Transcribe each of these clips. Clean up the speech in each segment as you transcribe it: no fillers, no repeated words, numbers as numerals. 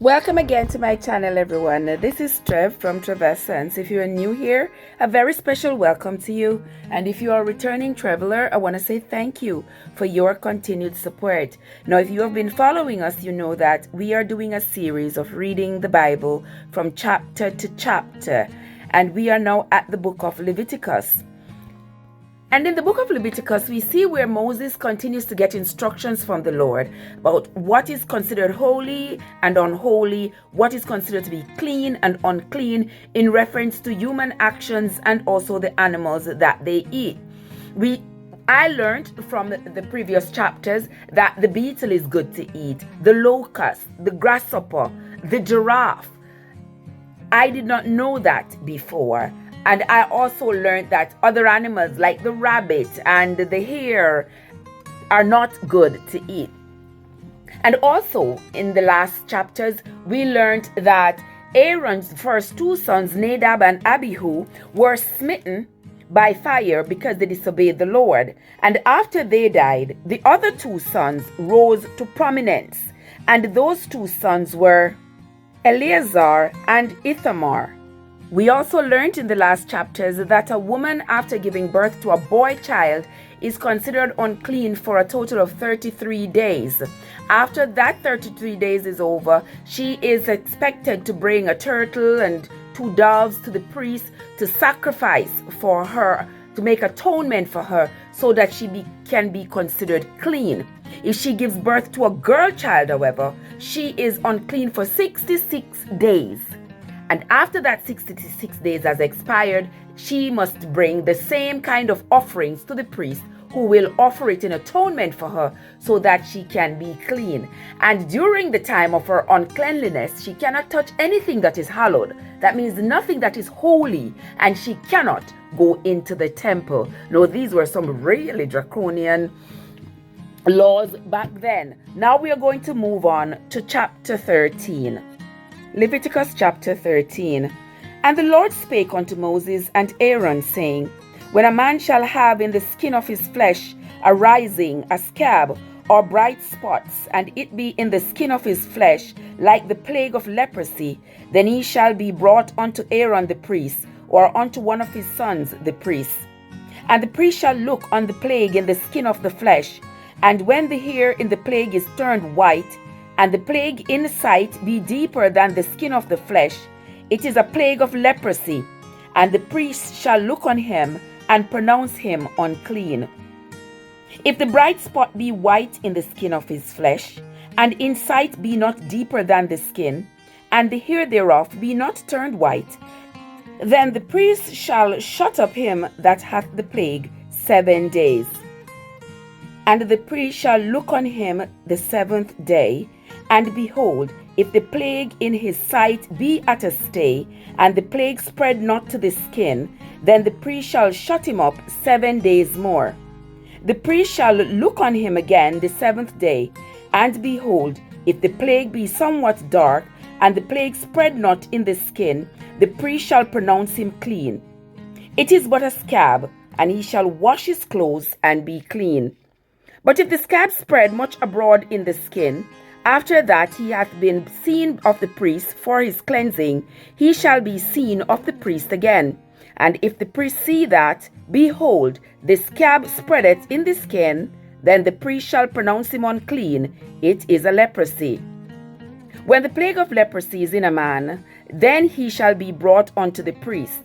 Welcome again to my channel, everyone. This is Trev from Trevessence. If you're new here, a very special welcome to you. And if you are a returning traveler, I want to say thank you for your continued support. Now, if you have been following us, you know that we are doing a series of reading the Bible from chapter to chapter. And we are now at the book of Leviticus. And in the book of Leviticus, we see where Moses continues to get instructions from the Lord about what is considered holy and unholy, what is considered to be clean and unclean in reference to human actions and also the animals that they eat. I learned from the previous chapters that the beetle is good to eat, the locust, the grasshopper, the giraffe. I did not know that before. And I also learned that other animals like the rabbit and the hare are not good to eat. And also in the last chapters, we learned that Aaron's first two sons, Nadab and Abihu, were smitten by fire because they disobeyed the Lord. And after they died, the other two sons rose to prominence. And those two sons were Eleazar and Ithamar. We also learned in the last chapters that a woman, after giving birth to a boy child, is considered unclean for a total of 33 days. After that 33 days is over, she is expected to bring a turtle and 2 doves to the priest to sacrifice for her, to make atonement for her, so that she can be considered clean. If she gives birth to a girl child, however, she is unclean for 66 days. And after that 66 days has expired, she must bring the same kind of offerings to the priest, who will offer it in atonement for her so that she can be clean. And during the time of her uncleanliness, she cannot touch anything that is hallowed. That means nothing that is holy, and she cannot go into the temple. Now, these were some really draconian laws back then. Now we are going to move on to chapter 13. Leviticus chapter 13. And the Lord spake unto Moses and Aaron, saying, When a man shall have in the skin of his flesh a rising, a scab, or bright spots, and it be in the skin of his flesh like the plague of leprosy, then he shall be brought unto Aaron the priest, or unto one of his sons the priest. And the priest shall look on the plague in the skin of the flesh, and when the hair in the plague is turned white, and the plague in sight be deeper than the skin of the flesh, it is a plague of leprosy, and the priest shall look on him and pronounce him unclean. If the bright spot be white in the skin of his flesh, and in sight be not deeper than the skin, and the hair thereof be not turned white, then the priest shall shut up him that hath the plague 7 days. And the priest shall look on him the 7th day, and behold, if the plague in his sight be at a stay, and the plague spread not to the skin, then the priest shall shut him up 7 days more. The priest shall look on him again the 7th day, and behold, if the plague be somewhat dark, and the plague spread not in the skin, the priest shall pronounce him clean. It is but a scab, and he shall wash his clothes and be clean. But if the scab spread much abroad in the skin, after that he hath been seen of the priest for his cleansing, he shall be seen of the priest again. And if the priest see that, behold, the scab spreadeth in the skin, then the priest shall pronounce him unclean. It is a leprosy. When the plague of leprosy is in a man, then he shall be brought unto the priest.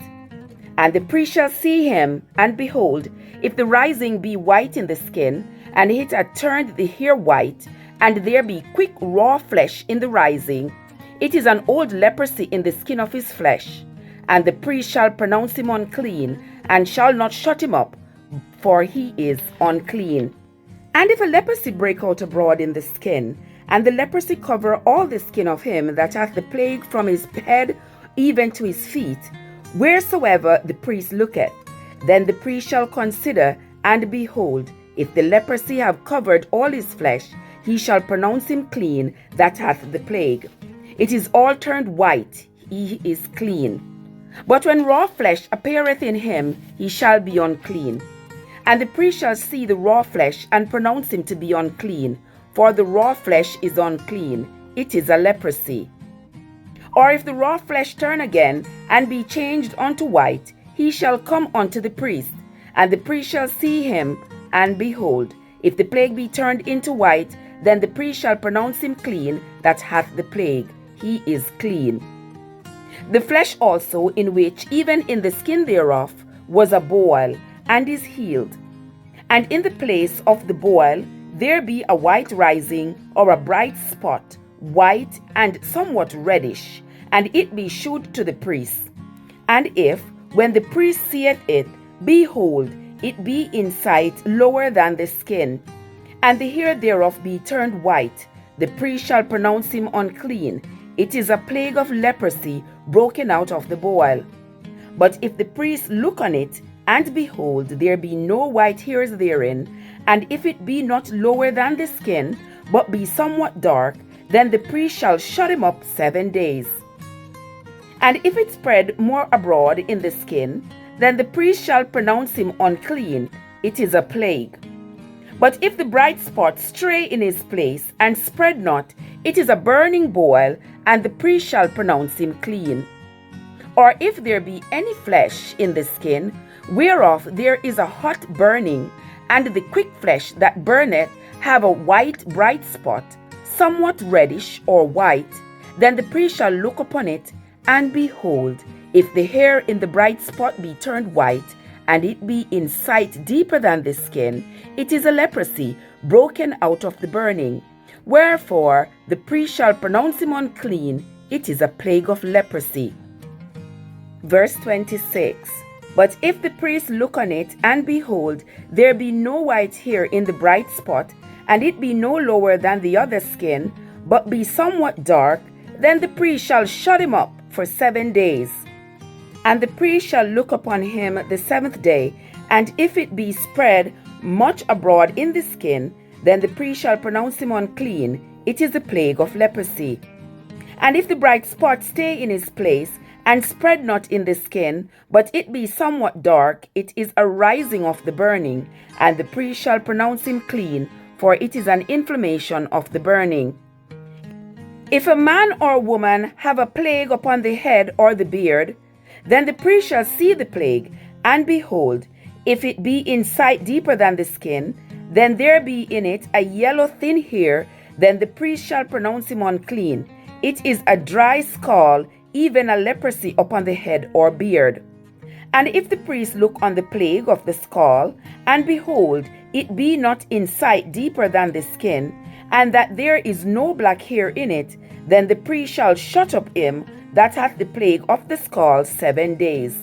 And the priest shall see him, and behold, if the rising be white in the skin, and it hath turned the hair white, and there be quick raw flesh in the rising, it is an old leprosy in the skin of his flesh. And the priest shall pronounce him unclean, and shall not shut him up, for he is unclean. And if a leprosy break out abroad in the skin, and the leprosy cover all the skin of him that hath the plague from his head even to his feet, wheresoever the priest looketh, then the priest shall consider, and behold, if the leprosy have covered all his flesh, he shall pronounce him clean that hath the plague. It is all turned white, he is clean. But when raw flesh appeareth in him, he shall be unclean. And the priest shall see the raw flesh, and pronounce him to be unclean, for the raw flesh is unclean, it is a leprosy. Or if the raw flesh turn again, and be changed unto white, he shall come unto the priest, and the priest shall see him, and behold, if the plague be turned into white, then the priest shall pronounce him clean that hath the plague. He is clean. The flesh also, in which even in the skin thereof was a boil, and is healed. And in the place of the boil there be a white rising, or a bright spot, white and somewhat reddish, and it be shewed to the priest. And if, when the priest seeth it, behold, it be in sight lower than the skin, and the hair thereof be turned white, the priest shall pronounce him unclean. It is a plague of leprosy broken out of the boil. But if the priest look on it, and behold, there be no white hairs therein, and if it be not lower than the skin, but be somewhat dark, then the priest shall shut him up 7 days. And if it spread more abroad in the skin, then the priest shall pronounce him unclean. It is a plague. But if the bright spot stray in his place, and spread not, it is a burning boil, and the priest shall pronounce him clean. Or if there be any flesh in the skin, whereof there is a hot burning, and the quick flesh that burneth have a white bright spot, somewhat reddish or white, then the priest shall look upon it, and behold, if the hair in the bright spot be turned white, and it be in sight deeper than the skin, it is a leprosy broken out of the burning. Wherefore the priest shall pronounce him unclean. It is a plague of leprosy. Verse 26. But if the priest look on it, and behold, there be no white hair in the bright spot, and it be no lower than the other skin, but be somewhat dark, then the priest shall shut him up for 7 days. And the priest shall look upon him the 7th day, and if it be spread much abroad in the skin, then the priest shall pronounce him unclean. It is a plague of leprosy. And if the bright spot stay in his place, and spread not in the skin, but it be somewhat dark, it is a rising of the burning, and the priest shall pronounce him clean, for it is an inflammation of the burning. If a man or woman have a plague upon the head or the beard, then the priest shall see the plague, and behold, if it be in sight deeper than the skin, then there be in it a yellow thin hair, then the priest shall pronounce him unclean. It is a dry scald, even a leprosy upon the head or beard. And if the priest look on the plague of the skull, and behold, it be not in sight deeper than the skin, and that there is no black hair in it, then the priest shall shut up him that hath the plague of the skull 7 days.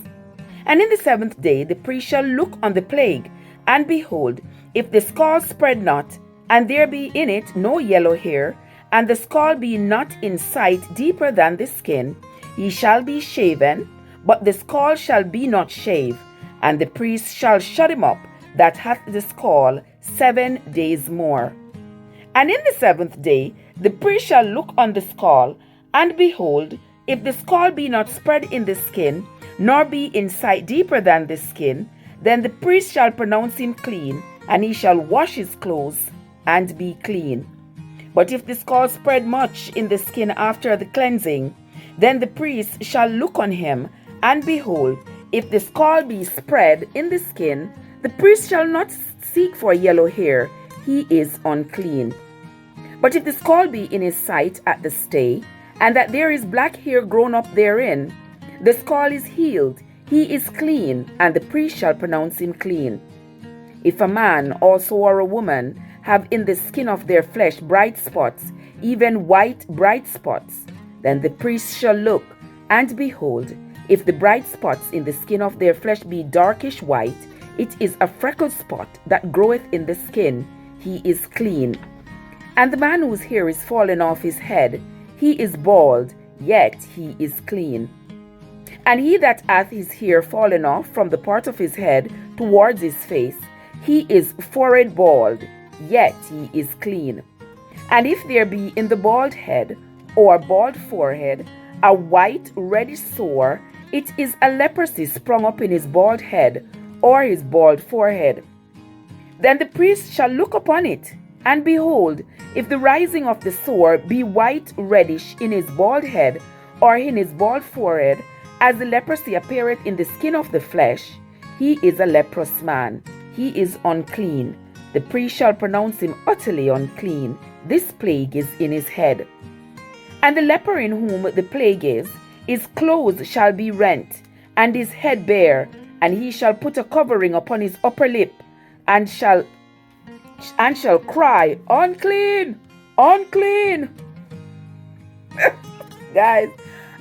And in the 7th day the priest shall look on the plague, and behold, if the skull spread not, and there be in it no yellow hair, and the skull be not in sight deeper than the skin, he shall be shaven, but the skull shall be not shaved, and the priest shall shut him up that hath the skull 7 days more. And in the 7th day the priest shall look on the skull, and behold, if the skull be not spread in the skin, nor be in sight deeper than the skin, then the priest shall pronounce him clean, and he shall wash his clothes, and be clean. But if the skull spread much in the skin after the cleansing, then the priest shall look on him, and behold, if the skull be spread in the skin, the priest shall not seek for yellow hair, he is unclean. But if the skull be in his sight at the stay, and that there is black hair grown up therein, the skull is healed, he is clean, and the priest shall pronounce him clean. If a man also or a woman have in the skin of their flesh bright spots, even white bright spots, then the priest shall look, and behold, if the bright spots in the skin of their flesh be darkish white, it is a freckled spot that groweth in the skin, he is clean. And the man whose hair is fallen off his head, he is bald, yet he is clean. And he that hath his hair fallen off from the part of his head towards his face, he is forehead bald, yet he is clean. And if there be in the bald head or bald forehead a white reddish sore, it is a leprosy sprung up in his bald head or his bald forehead. Then the priest shall look upon it, and behold, if the rising of the sore be white reddish in his bald head or in his bald forehead, as the leprosy appeareth in the skin of the flesh, he is a leprous man. He is unclean. The priest shall pronounce him utterly unclean. This plague is in his head. And the leper in whom the plague is, his clothes shall be rent, and his head bare, and he shall put a covering upon his upper lip, and shall cry, Unclean, unclean. Guys,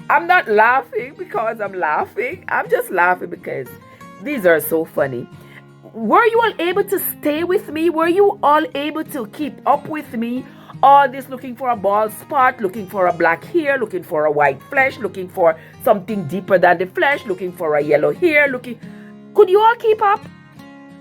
I'm not laughing because I'm laughing. I'm just laughing because these are so funny. Were you all able to stay with me? Were you all able to keep up with me? All this looking for a bald spot, looking for a black hair, looking for a white flesh, looking for something deeper than the flesh, looking for a yellow hair, Could you all keep up?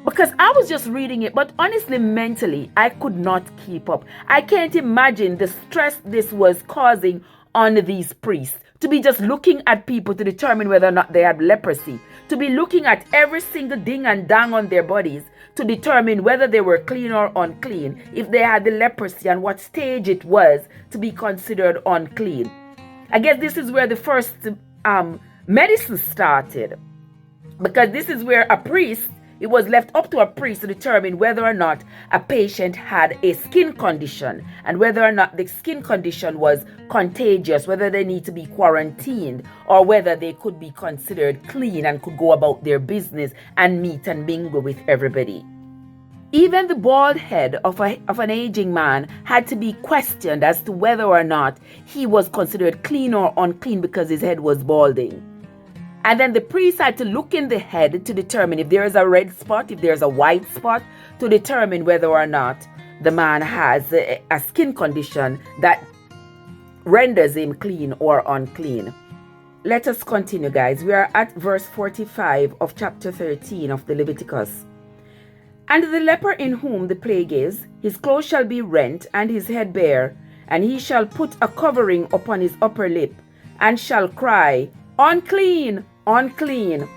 Because I was just reading it, but honestly, mentally, I could not keep up. I can't imagine the stress this was causing on these priests. To be just looking at people to determine whether or not they had leprosy. To be looking at every single ding and dang on their bodies to determine whether they were clean or unclean, if they had the leprosy and what stage it was to be considered unclean. I guess this is where the first medicine started. Because this is where it was left up to a priest to determine whether or not a patient had a skin condition and whether or not the skin condition was contagious, whether they need to be quarantined or whether they could be considered clean and could go about their business and meet and mingle with everybody. Even the bald head of an aging man had to be questioned as to whether or not he was considered clean or unclean because his head was balding. And then the priest had to look in the head to determine if there is a red spot, if there's a white spot, to determine whether or not the man has a skin condition that renders him clean or unclean. Let us continue, guys. We are at verse 45 of chapter 13 of the Leviticus. And the leper in whom the plague is, his clothes shall be rent and his head bare, and he shall put a covering upon his upper lip, and shall cry, Unclean, unclean.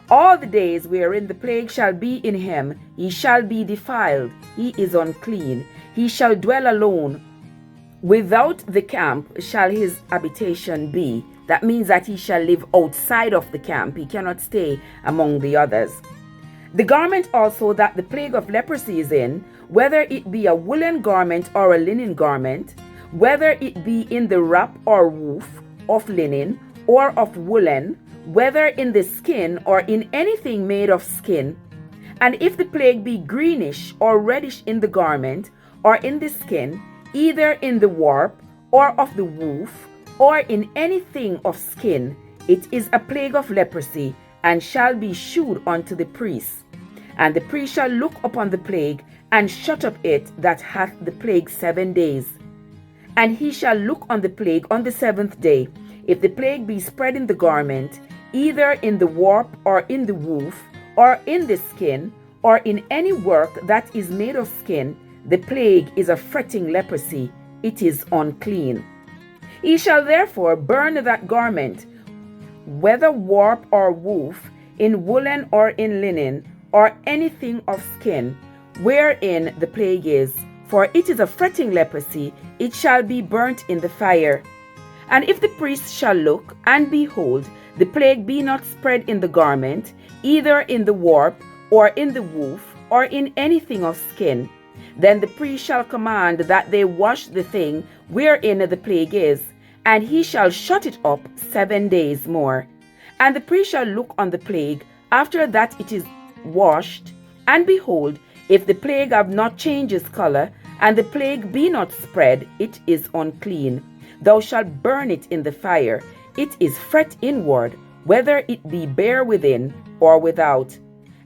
All the days wherein the plague shall be in him, he shall be defiled. He is unclean. He shall dwell alone. Without the camp shall his habitation be. That means that he shall live outside of the camp. He cannot stay among the others. The garment also that the plague of leprosy is in, whether it be a woolen garment or a linen garment, whether it be in the wrap or woof of linen or of woolen, whether in the skin or in anything made of skin, and if the plague be greenish or reddish in the garment or in the skin, either in the warp or of the woof or in anything of skin, it is a plague of leprosy, and shall be shewed unto the priest. And the priest shall look upon the plague, and shut up it that hath the plague 7 days. And he shall look on the plague on the 7th day. If the plague be spread in the garment, either in the warp or in the woof, or in the skin, or in any work that is made of skin, the plague is a fretting leprosy. It is unclean. He shall therefore burn that garment, whether warp or woof, in woolen or in linen, or anything of skin, wherein the plague is, for it is a fretting leprosy, it shall be burnt in the fire. And if the priest shall look, and behold, the plague be not spread in the garment, either in the warp, or in the woof, or in anything of skin, then the priest shall command that they wash the thing wherein the plague is, and he shall shut it up 7 days more. And the priest shall look on the plague after that it is washed, and behold, if the plague have not changed its color, and the plague be not spread, it is unclean. Thou shalt burn it in the fire. It is fret inward, whether it be bare within or without.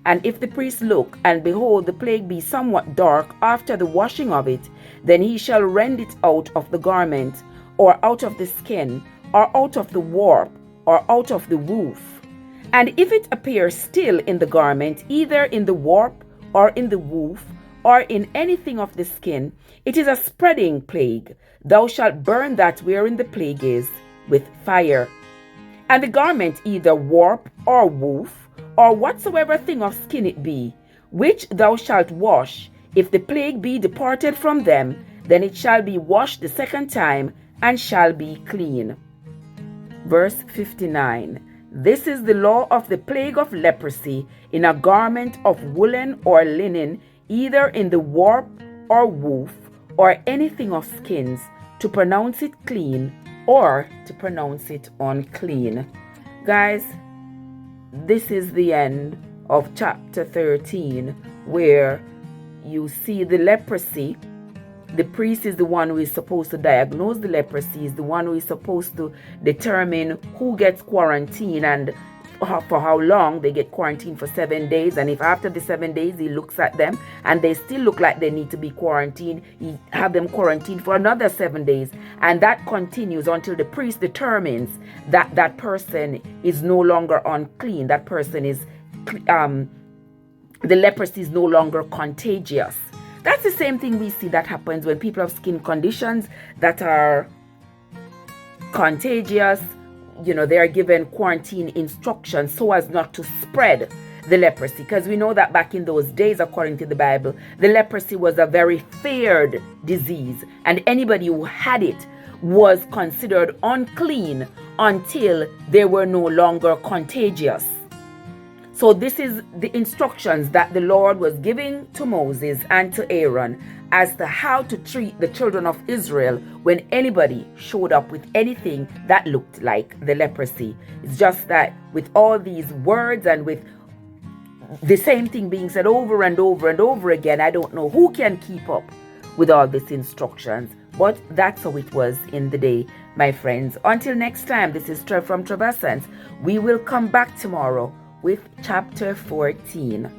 And if the priest look, and behold, the plague be somewhat dark after the washing of it, then he shall rend it out of the garment, or out of the skin, or out of the warp, or out of the woof. And if it appear still in the garment, either in the warp, or in the woof, or in anything of the skin, it is a spreading plague. Thou shalt burn that wherein the plague is with fire. And the garment either warp or woof, or whatsoever thing of skin it be, which thou shalt wash, if the plague be departed from them, then it shall be washed the second time, and shall be clean. Verse 59. This is the law of the plague of leprosy in a garment of woolen or linen, either in the warp or woof, or anything of skins, to pronounce it clean or to pronounce it unclean. Guys, this is the end of chapter 13, where you see the leprosy. The priest is the one who is supposed to diagnose the leprosy, is the one who is supposed to determine who gets quarantined and for how long. They get quarantined for 7 days, and if after the 7 days he looks at them and they still look like they need to be quarantined, he have them quarantined for another 7 days, and that continues until the priest determines that that person is no longer unclean. That person is the leprosy is no longer contagious. That's the same thing we see that happens when people have skin conditions that are contagious. They are given quarantine instructions so as not to spread the leprosy. Because we know that back in those days, according to the Bible, the leprosy was a very feared disease, and anybody who had it was considered unclean until they were no longer contagious. So this is the instructions that the Lord was giving to Moses and to Aaron as to how to treat the children of Israel when anybody showed up with anything that looked like the leprosy. It's just that with all these words and with the same thing being said over and over and over again, I don't know who can keep up with all these instructions. But that's how it was in the day, my friends. Until next time, this is Trev from Trev Essence. We will come back tomorrow with chapter 14.